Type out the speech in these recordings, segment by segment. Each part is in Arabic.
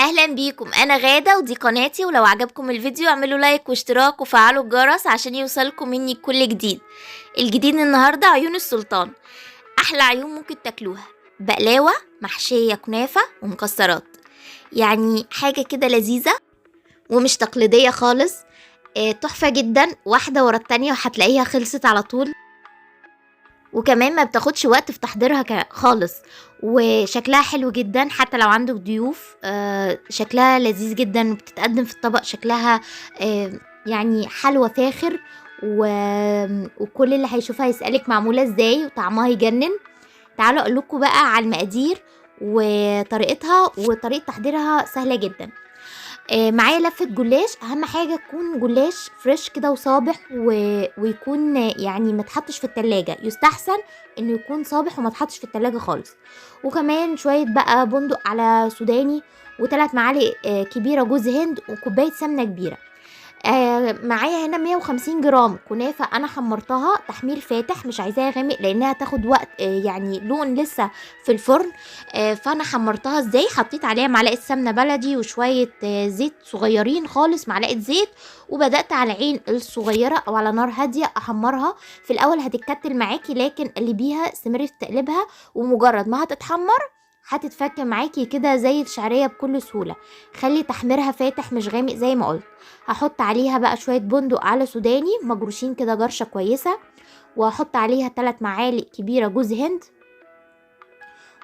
اهلا بيكم، انا غادة ودي قناتي. ولو عجبكم الفيديو اعملوا لايك واشتراك وفعلوا الجرس عشان يوصلكم مني كل جديد. الجديد النهاردة عيون السلطان. احلى عيون ممكن تاكلوها، بقلاوة محشية كنافة ومكسرات، يعني حاجة كده لذيذة ومش تقليدية خالص. تحفة جدا، واحدة ورا التانية وهتلاقيها خلصت على طول، وكمان ما بتاخدش وقت في تحضيرها خالص، وشكلها حلو جدا حتى لو عندك ضيوف. شكلها لذيذ جدا وبتتقدم في الطبق شكلها يعني حلوة فاخر وكل اللي هيشوفها يسألك معمولة ازاي وطعمها يجنن. تعالوا اقول لكم بقى على المقادير وطريقتها، وطريقة تحضيرها سهلة جدا. معايا لفة جلاش، اهم حاجة تكون جلاش فريش كده وصابح ويكون يعني ما تحطش في التلاجة، يستحسن انه يكون صابح وما تحطش في التلاجة خالص. وكمان شوية بقى بندق على سوداني، و3 معالق كبيرة جوز هند، وكوباية سمنة كبيرة. معايا هنا 150 جرام كنافة انا حمرتها تحمير فاتح، مش عايزاها غامق لانها تاخد وقت يعني لون لسه في الفرن. فانا حمرتها ازاي؟ حطيت عليها معلقة سمنة بلدي وشوية زيت صغيرين خالص، معلقة زيت، وبدأت على عين الصغيرة او على نار هادية احمرها. في الاول هتتكتل معاكي، لكن قلبيها استمري في تقليبها، ومجرد ما هتتحمر هتتفك معاكي كده زي الشعرية بكل سهولة. خلي تحميرها فاتح مش غامق زي ما قلت. هحط عليها بقى شوية بندق على سوداني مجروشين كده جرشة كويسة، وهحط عليها 3 معالق كبيرة جوز هند،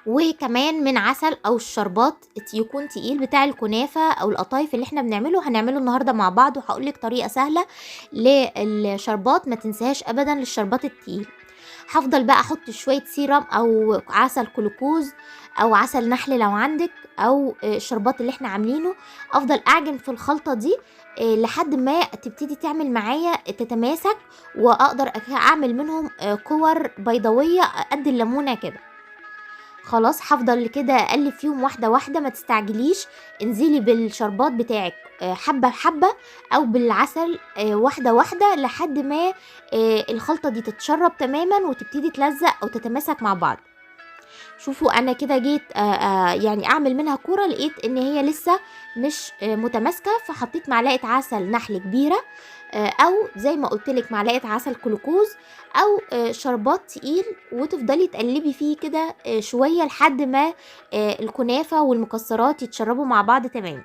وكمان من عسل او الشربات يكون تقيل بتاع الكنافة او القطايف اللي احنا هنعمله النهاردة مع بعض. وهقولك طريقة سهلة للشربات ما تنساهاش ابدا للشربات التقيل. هفضل بقى احط شوية سيرم او عسل كلوكوز او عسل نحل لو عندك، او الشربات اللي احنا عاملينه. افضل اعجن في الخلطة دي لحد ما تبتدي تعمل معايا تتماسك، واقدر اعمل منهم كور بيضاوية قد الليمونة كده. خلاص هفضل كده اقلب فيهم واحده واحده، ما تستعجليش. انزلي بالشربات بتاعك حبه حبه، او بالعسل واحده واحده، لحد ما الخلطه دي تتشرب تماما وتبتدي تلزق او تتماسك مع بعض. شوفوا انا كده جيت يعني اعمل منها كوره، لقيت ان هي لسه مش متماسكه، فحطيت معلقه عسل نحل كبيره، او زي ما قلتلك معلقه عسل كلوكوز، او شربات تقيل، وتفضلي تقلبي فيه كده شويه لحد ما الكنافه والمكسرات يتشربوا مع بعض تمام.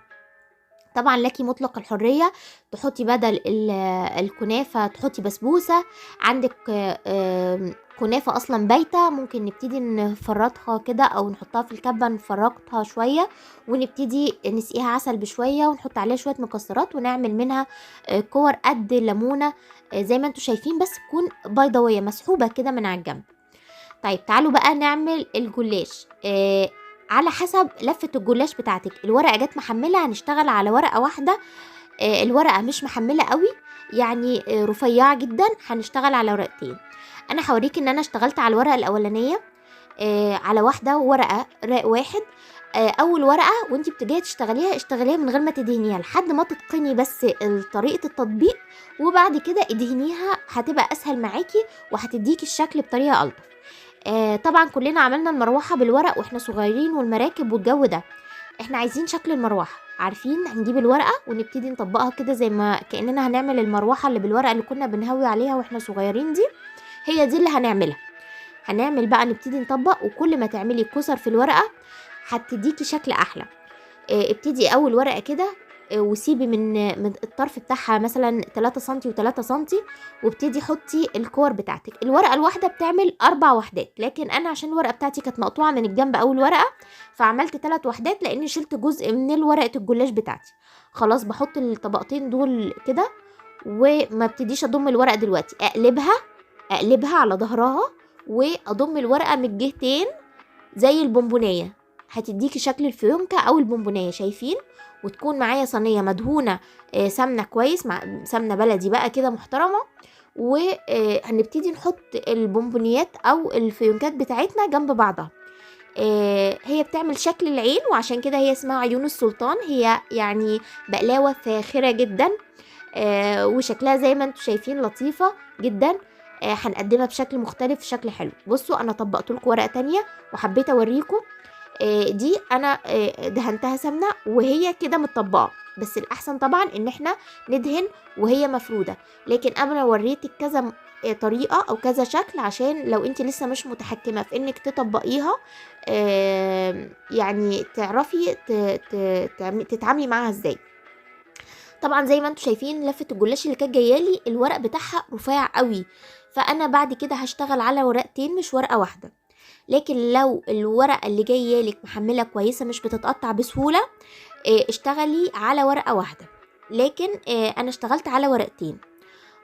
طبعا لكي مطلق الحرية، تحطي بدل الكنافة تحطي بسبوسة. عندك كنافة اصلا بايتة، ممكن نبتدي نفرطها كده او نحطها في الكبة نفرطها شوية، ونبتدي نسقيها عسل بشوية ونحط عليها شوية مكسرات، ونعمل منها كور قد الليمونة زي ما انتوا شايفين، بس تكون بيضاوية مسحوبة كده من على الجنب. طيب تعالوا بقى نعمل الجلاش. على حسب لفة الجلاش بتاعتك. الورقة جت محملة، هنشتغل على ورقة واحدة. الورقة مش محملة قوي، يعني رفيعة جدا، هنشتغل على ورقتين. انا هوريك ان انا اشتغلت على الورقة الاولانية على واحدة ورقة واحد. اول ورقة وانتي بتجي تشتغليها اشتغليها من غير ما تدهنيها لحد ما تتقني بس طريقة التطبيق، وبعد كده ادهنيها هتبقى اسهل معاكي وهتديكي الشكل بطريقة الطف. طبعا كلنا عملنا المروحة بالورق واحنا صغيرين، والمراكب والجو ده. احنا عايزين شكل المروحة، عارفين؟ هنجيب الورقة ونبتدي نطبقها كده زي ما كأننا هنعمل المروحة اللي بالورقة اللي كنا بنهوي عليها واحنا صغيرين دي. هي دي اللي هنعملها. هنعمل بقى نبتدي نطبق، وكل ما تعملي كسر في الورقة هتديكي شكل احلى. ابتدي اول ورقة كده، وسيبي من الطرف بتاعها مثلا 3 سنتي و3 سنتي، وابتدي حطي الكور بتاعتك. الورقة الواحدة بتعمل 4 وحدات، لكن انا عشان الورقة بتاعتي كانت مقطوعة من الجنب اول ورقة، فعملت 3 وحدات لاني شلت جزء من ورقة الجلاش بتاعتي. خلاص بحط الطبقتين دول كده، وما ابتديش اضم الورقة دلوقتي، اقلبها على ظهرها، واضم الورقة من الجهتين زي البونبونية، هتديكي شكل الفيونكة او البونبونية، شايفين؟ وتكون معايا صينيه مدهونه سمنه كويس، مع سمنه بلدي بقى كده محترمه. وهنبتدي نحط البونبونيات او الفيونكات بتاعتنا جنب بعضها. هي بتعمل شكل العين، وعشان كده هي اسمها عيون السلطان. هي يعني بقلاوه فاخره جدا، وشكلها زي ما انتم شايفين لطيفه جدا. هنقدمها بشكل مختلف، شكل حلو. بصوا انا طبقت لكم ورقه تانية وحبيت اوريكم دي انا دهنتها سمنه وهي كده متطبقه، بس الاحسن طبعا ان احنا ندهن وهي مفروده. لكن انا وريتك كذا طريقه او كذا شكل عشان لو انت لسه مش متحكمه في انك تطبقيها، يعني تعرفي تتعاملي معاها ازاي. طبعا زي ما انتم شايفين لفه الجلاش اللي كانت جايالي الورق بتاعها رفيع قوي، فانا بعد كده هشتغل على ورقتين مش ورقه واحده. لكن لو الورقه اللي جايالك محمله كويسه مش بتتقطع بسهوله، اشتغلي على ورقه واحده. لكن انا اشتغلت على ورقتين.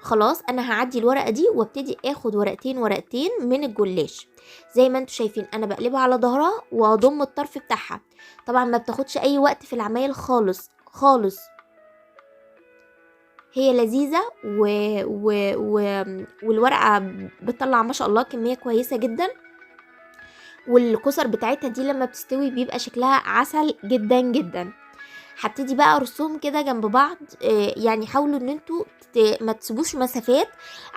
خلاص انا هعدي الورقه دي وابتدي اخد ورقتين ورقتين من الجلاش. زي ما انتم شايفين انا بقلبها على ظهرها واضم الطرف بتاعها. طبعا ما بتاخدش اي وقت في العمايل خالص خالص، هي لذيذة والورقة بتطلع ما شاء الله كمية كويسة جدا. والكسر بتاعتها دي لما بتستوي بيبقى شكلها عسل جدا جدا. هبتدي بقى ارسم كده جنب بعض، يعني حاولوا ان انتوا ما تسيبوش مسافات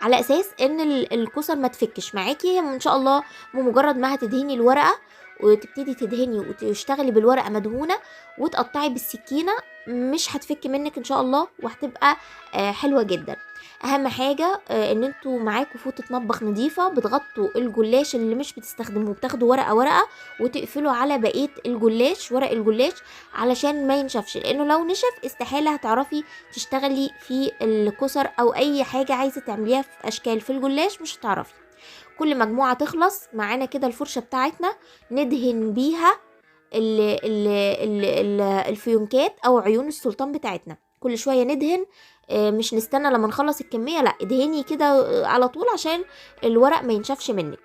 على اساس ان الكسر ما تفكش معاكي. ان شاء الله بمجرد ما هتدهني الورقه وتبتدي تدهني وتشتغلي بالورقه مدهونه وتقطعي بالسكينه مش هتفك منك ان شاء الله، وهتبقى حلوه جدا. اهم حاجه ان انتوا معاكوا فوطه مطبخ نظيفه بتغطوا الجلاش اللي مش بتستخدموه، بتاخدوا ورقه ورقه وتقفلوا على بقيه الجلاش ورق الجلاش علشان ما ينشفش، لانه لو نشف استحاله هتعرفي تشتغلي في الكسر او اي حاجه عايزه تعمليها في اشكال في الجلاش مش هتعرفي. كل مجموعه تخلص معانا كده الفرشه بتاعتنا ندهن بيها الفيونكات او عيون السلطان بتاعتنا. كل شويه ندهن، مش نستنى لما نخلص الكميه، لا ادهني كده على طول عشان الورق ما ينشفش منك.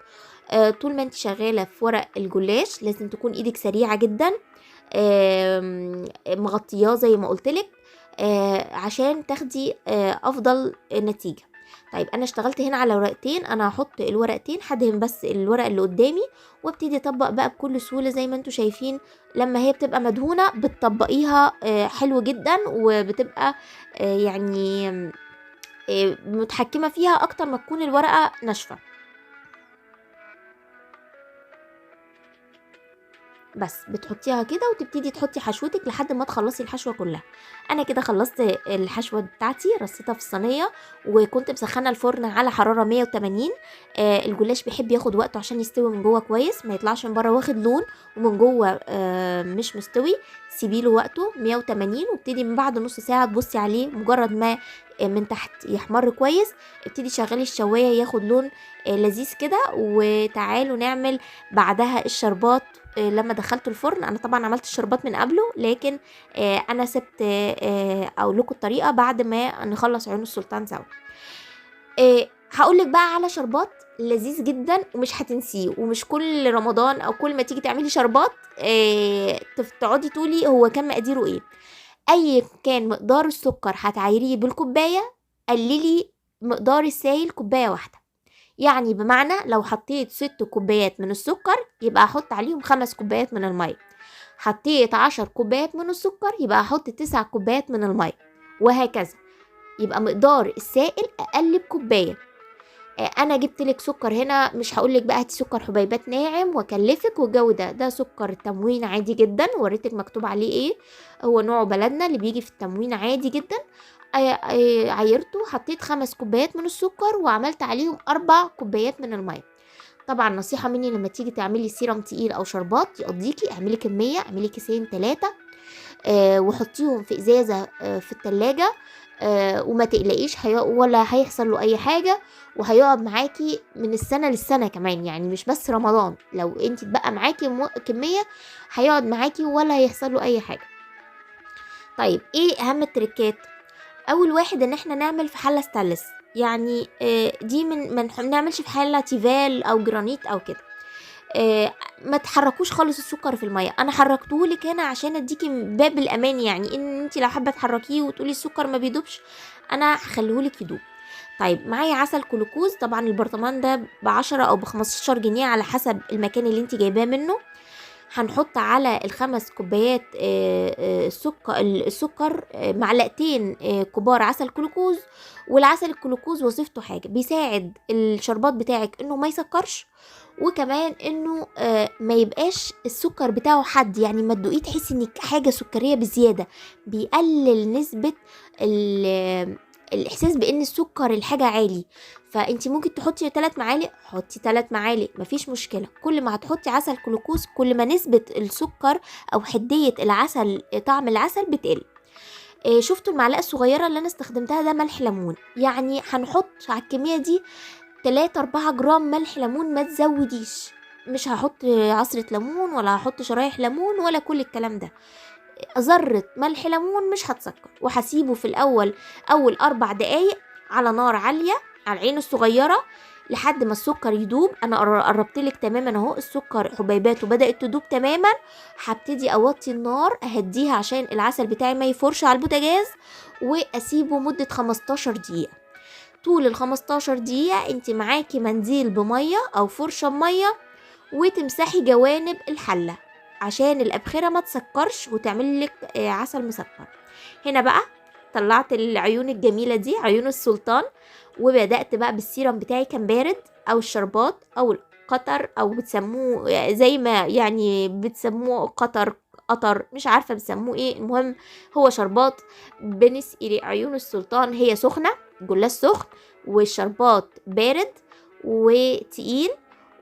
طول ما انت شغاله في ورق الجلاش لازم تكون ايدك سريعه جدا، مغطياه زي ما قلتلك عشان تاخدي افضل نتيجه. طيب انا اشتغلت هنا على ورقتين، انا هحط الورقتين هدهن بس الورق اللي قدامي وابتدي اطبق بقى بكل سهوله. زي ما انتم شايفين لما هي بتبقى مدهونه بتطبقيها حلو جدا، وبتبقى يعني متحكمه فيها اكتر ما تكون الورقه ناشفه. بس بتحطيها كده وتبتدي تحطي حشوتك لحد ما تخلصي الحشوه كلها. انا كده خلصت الحشوه بتاعتي، رصيتها في الصينيه وكنت مسخنه الفرن على حراره 180. الجلاش بيحب ياخد وقته عشان يستوي من جوه كويس، ما يطلعش من بره واخد لون ومن جوه مش مستوي. سيبيله وقته 180 وابتدي من بعد نص ساعه تبصي عليه، مجرد ما من تحت يحمر كويس ابتدي شغلي الشوايه ياخد لون لذيذ كده. وتعالوا نعمل بعدها الشربات. لما دخلت الفرن انا طبعا عملت الشربات من قبله، لكن انا سبت اقول لكم الطريقه بعد ما نخلص عيون السلطان سوا. هقولك بقى على شربات لذيذ جدا ومش هتنسيه، ومش كل رمضان او كل ما تيجي تعملي شربات تقعدي تقولي هو كان مقاديره ايه. اي كان مقدار السكر هتعايريه بالكوبايه، قللي مقدار السائل كوبايه واحده. يعني بمعنى لو حطيت 6 كوبايات من السكر يبقى احط عليهم 5 كوبايات من المية. حطيت 10 كوبايات من السكر يبقى احط 9 كوبايات من المية، وهكذا. يبقى مقدار السائل اقل بكوبايه. انا جبت لك سكر هنا، مش هقول لك بقى هاتي سكر حبيبات ناعم واكلفك والجو ده سكر تموين عادي جدا، وريتك مكتوب عليه ايه، هو نوعه بلدنا اللي بيجي في التموين عادي جدا. عيرته، حطيت 5 كوبايات من السكر وعملت عليهم 4 كوبايات من المية. طبعا نصيحة مني لما تيجي تعملي سيرم تقيل او شربات يقضيكي، اعملي كمية، اعملي كيسين 3 وحطيهم في ازازة في التلاجة، وما تقلقيش ولا هيحصل له اي حاجة، وهيقعد معاكي من السنة للسنة كمان، يعني مش بس رمضان. لو انت بقى معاكي كمية هيقعد معاكي ولا هيحصل له اي حاجة. طيب ايه اهم التركات؟ اول واحد ان احنا نعمل في حله ستانلس، يعني دي ما نعملش في حله تيفال او جرانيت او كده. ما تحركوش خالص السكر في الميه، انا حركته لك هنا عشان اديكي باب الامان، يعني ان انت لو حابه تحركيه وتقولي السكر ما بيدوبش انا هخليه لك يدوب. طيب معايا عسل جلوكوز، طبعا البرطمان ده ب10 او ب15 جنيه على حسب المكان اللي انت جايباه منه. هنحط على ال5 كوبايات السكر معلقتين كبار عسل جلوكوز. والعسل الجلوكوز وظيفته حاجه، بيساعد الشربات بتاعك انه ما يسكرش، وكمان انه ما يبقاش السكر بتاعه حد، يعني ما تدوقيه تحسي انك حاجه سكريه بزياده، بيقلل نسبه الاحساس بان السكر الحاجه عالي. فانت ممكن تحطي 3 معالق، حطي 3 معالق مفيش مشكله. كل ما هتحطي عسل جلوكوز كل ما نسبه السكر او حديه العسل، طعم العسل بتقل. شفتوا المعلقه الصغيره اللي انا استخدمتها ده ملح ليمون، يعني هنحط على الكميه دي 3-4 جرام ملح ليمون، ما تزوديش. مش هحط عصرة ليمون ولا هحط شرايح ليمون ولا كل الكلام ده، ذرة ملح ليمون مش هتسكر. وهسيبه في الأول أول 4 دقايق على نار عالية على العين الصغيرة لحد ما السكر يدوب. أنا قربتلك تماما اهو، السكر حبيباته بدأت تدوب تماما. هبتدي أوطي النار أهديها عشان العسل بتاعي ما يفرش على البوتاجاز، وأسيبه مدة 15 دقيقة. طول ال15 دقيقة انت معاكي منديل بمية او فرشة بمية، وتمسحي جوانب الحلة عشان الأبخرة ما تسكرش وتعمل لك عسل مسكر. هنا بقى طلعت العيون الجميلة دي، عيون السلطان، وبدأت بقى بالسيرم بتاعي، كان بارد او الشربات او القطر او بتسموه زي ما يعني بتسموه قطر، مش عارفة بتسموه ايه، المهم هو شربات. بنسقي عيون السلطان هي سخنة، جلاس سخن، والشربات بارد وتقيل،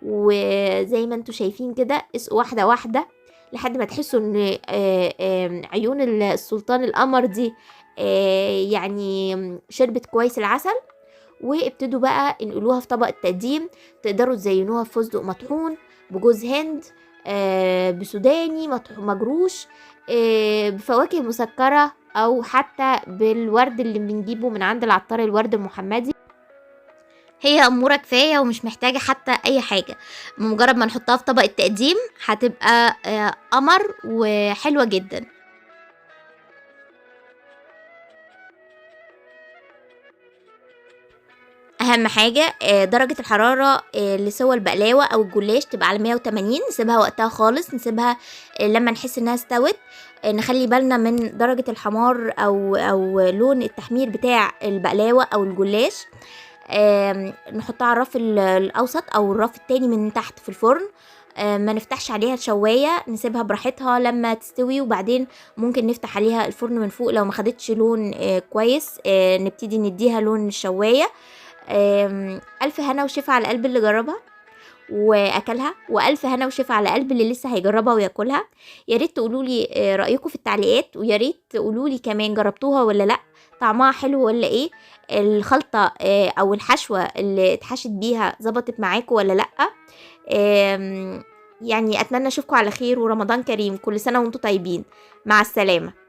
وزي ما انتوا شايفين كده اسقوا واحدة واحدة لحد ما تحسوا ان عيون السلطان القمر دي يعني شربت كويس العسل. وابتدوا بقى انقلوها في طبق التقديم. تقدروا تزينوها بفستق مطحون، بجوز هند، بسوداني مجروش، بفواكه مسكرة، او حتى بالورد اللي بنجيبه من عند العطار، الورد المحمدي. هي أمورة كفاية ومش محتاجة حتى أي حاجة، بمجرد ما نحطها في طبق التقديم هتبقى قمر وحلوة جدا. اهم حاجه درجه الحراره لسوى البقلاوه او الجلاش تبقى على 180. نسيبها وقتها خالص، نسيبها لما نحس انها استوت. نخلي بالنا من درجه الحمار او لون التحمير بتاع البقلاوه او الجلاش. نحطها على الرف الاوسط او الرف التاني من تحت في الفرن. ما نفتحش عليها الشوايه، نسيبها براحتها لما تستوي، وبعدين ممكن نفتح عليها الفرن من فوق لو ما خدتش لون كويس. نبتدي نديها لون الشوايه. ألف هنا وشفا على قلب اللي جربها واكلها، والف هنا وشفا على قلب اللي لسه هيجربها وياكلها. يا ريت تقولوا لي رايكم في التعليقات، ويا ريت تقولوا لي كمان جربتوها ولا لا، طعمها حلو ولا ايه، الخلطه او الحشوه اللي اتحشت بيها ظبطت معاكم ولا لا. يعني اتمنى اشوفكم على خير ورمضان كريم، كل سنه وانتم طيبين، مع السلامه.